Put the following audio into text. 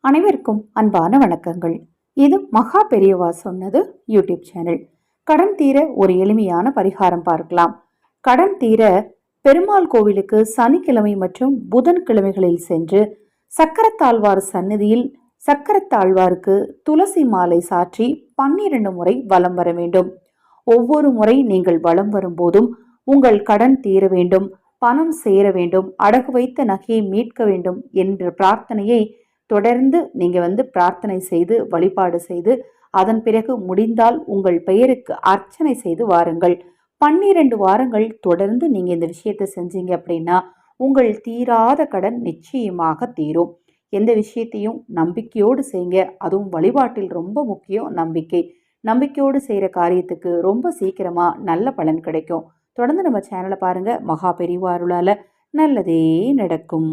அனைவருக்கும் அன்பான வணக்கங்கள். இது மகா பெரியவா சொன்னது யூடியூப் சேனல். கடன் தீர ஒரு எளிமையான பரிகாரம் பார்க்கலாம். கடன் தீர பெருமாள் கோவிலுக்கு சனிக்கிழமை மற்றும் புதன்கிழமைகளில் சென்று சக்கரத்தாழ்வார் சன்னதியில் சக்கரத்தாழ்வாருக்கு துளசி மாலை சாற்றி 12 முறை வலம் வர வேண்டும். ஒவ்வொரு முறை நீங்கள் வலம் வரும்போதும் உங்கள் கடன் தீர வேண்டும், பணம் சேர வேண்டும், அடகு வைத்த நகையை மீட்க வேண்டும் என்ற பிரார்த்தனையை தொடர்ந்து நீங்க பிரார்த்தனை செய்து வழிபாடு செய்து அதன் பிறகு முடிந்தால் உங்கள் பெயருக்கு அர்ச்சனை செய்து வாருங்கள். 12 வாரங்கள் தொடர்ந்து நீங்க இந்த விஷயத்தை செஞ்சீங்க அப்படின்னா உங்கள் தீராத கடன் நிச்சயமாக தீரும். எந்த விஷயத்தையும் நம்பிக்கையோடு செய்யுங்க. அதுவும் வழிபாட்டில் ரொம்ப முக்கியம் நம்பிக்கை. நம்பிக்கையோடு செய்கிற காரியத்துக்கு ரொம்ப சீக்கிரமா நல்ல பலன் கிடைக்கும். தொடர்ந்து நம்ம சேனலை பாருங்க. மகா பெரிவாருளால நல்லதே நடக்கும்.